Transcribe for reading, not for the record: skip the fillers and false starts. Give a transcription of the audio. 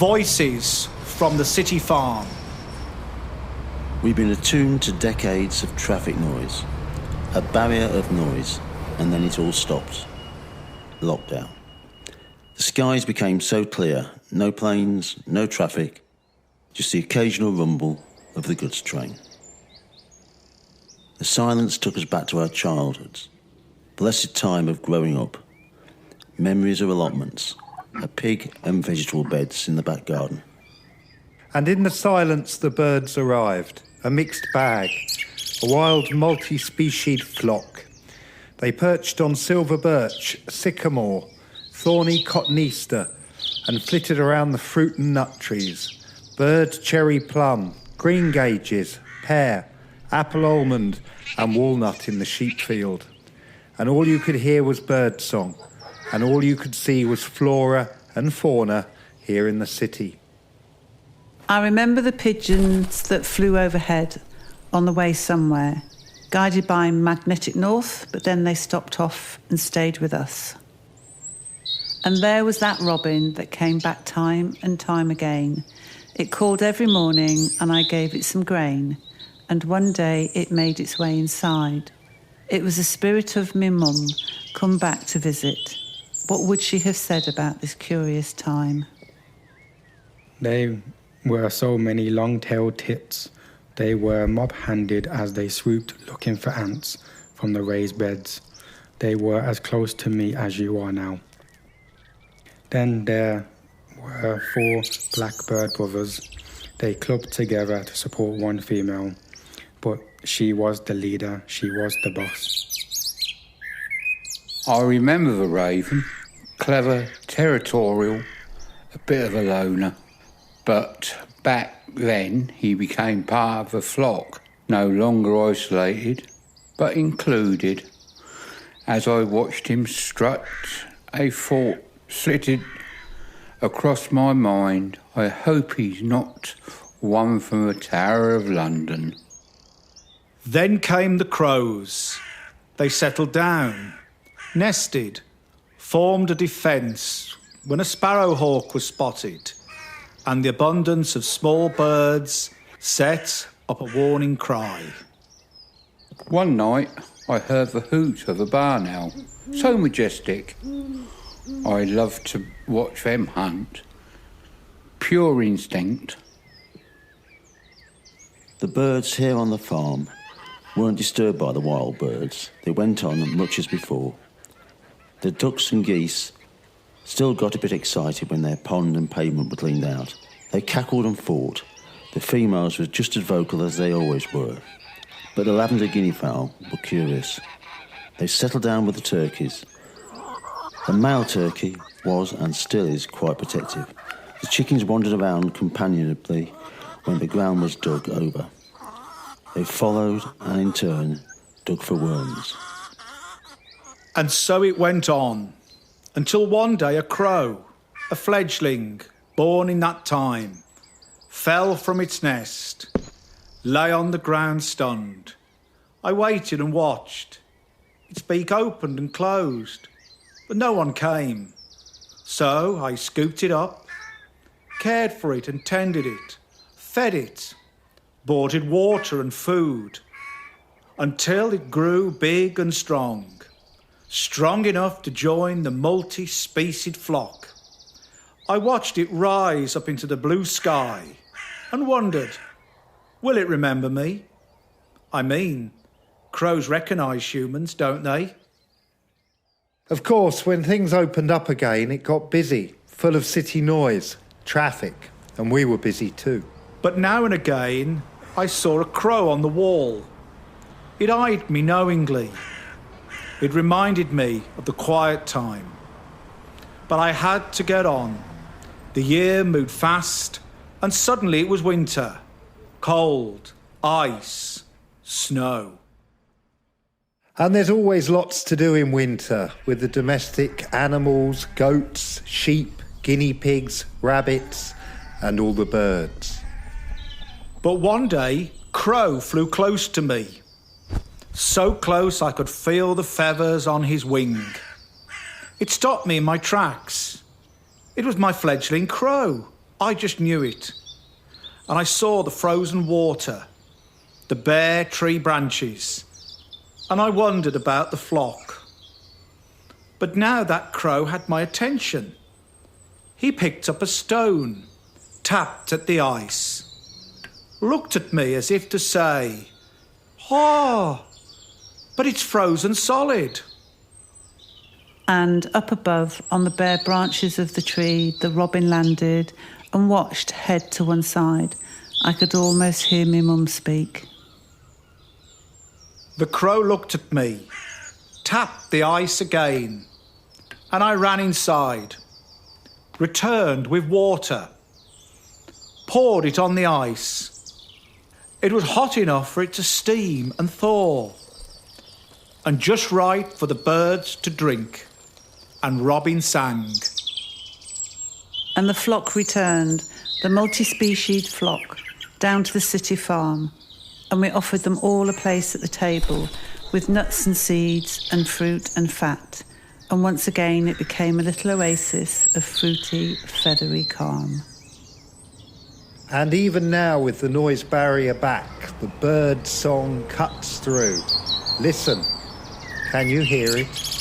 Voices from the city farm. We've been attuned to decades of traffic noise, a barrier of noise, and then it all stopped. Lockdown. The skies became so clear, no planes, no traffic, just the occasional rumble of the goods train. The silence took us back to our childhoods, blessed time of growing up, memories of allotments, a pig and vegetable beds in the back garden. And in the silence the birds arrived, a mixed bag, a wild multi-specied flock. They perched on silver birch, sycamore, thorny cotoneaster, and flitted around the fruit and nut trees. Bird, cherry, plum, greengages, pear, apple, almond, and walnut in the sheep field. And all you could hear was bird song, and all you could see was flora and fauna here in the city. I remember the pigeons that flew overhead on the way somewhere, guided by magnetic north, but then they stopped off and stayed with us. And there was that robin that came back time and time again. It called every morning and I gave it some grain, and one day it made its way inside. It was the spirit of me mum come back to visit. What would she have said about this curious time? They were so many long-tailed tits. They were mob-handed as they swooped looking for ants from the raised beds. They were as close to me as you are now. Then there were 4 blackbird brothers. They clubbed together to support one female, but she was the leader, she was the boss. I remember the raven, clever, territorial, a bit of a loner. But back then he became part of the flock, no longer isolated, but included. As I watched him strut, a thought flitted across my mind. I hope he's not one from the Tower of London. Then came the crows. They settled down, nested, formed a defence when a sparrowhawk was spotted, and the abundance of small birds set up a warning cry. One night I heard the hoot of a barn owl, so majestic. I loved to watch them hunt. Pure instinct. The birds here on the farm weren't disturbed by the wild birds. They went on much as before. The ducks and geese still got a bit excited when their pond and pavement were cleaned out. They cackled and fought. The females were just as vocal as they always were. But the lavender guinea fowl were curious. They settled down with the turkeys. The male turkey was and still is quite protective. The chickens wandered around companionably when the ground was dug over. They followed and in turn dug for worms. And so it went on, until one day a crow, a fledgling, born in that time, fell from its nest, lay on the ground stunned. I waited and watched. Its beak opened and closed, but no one came. So I scooped it up, cared for it and tended it, fed it, bought it water and food, until it grew big and strong enough to join the multi-specied flock. I watched it rise up into the blue sky and wondered, will it remember me? I mean, crows recognise humans, don't they? Of course, when things opened up again, it got busy, full of city noise, traffic, and we were busy too. But now and again, I saw a crow on the wall. It eyed me knowingly. It reminded me of the quiet time. But I had to get on. The year moved fast, and suddenly it was winter. Cold, ice, snow. And there's always lots to do in winter with the domestic animals, goats, sheep, guinea pigs, rabbits, and all the birds. But one day, Crow flew close to me. So close I could feel the feathers on his wing. It stopped me in my tracks. It was my fledgling crow, I just knew it. And I saw the frozen water, the bare tree branches, and I wondered about the flock. But now that crow had my attention. He picked up a stone, tapped at the ice, looked at me as if to say, "Ah, but it's frozen solid." And up above, on the bare branches of the tree, the robin landed and watched head to one side. I could almost hear me mum speak. The crow looked at me, tapped the ice again, and I ran inside, returned with water, poured it on the ice. It was hot enough for it to steam and thaw, and just right for the birds to drink, and robin sang. And the flock returned, the multi-specied flock, down to the city farm, and we offered them all a place at the table with nuts and seeds and fruit and fat, and once again it became a little oasis of fruity, feathery calm. And even now, with the noise barrier back, the bird song cuts through. Listen, can you hear it?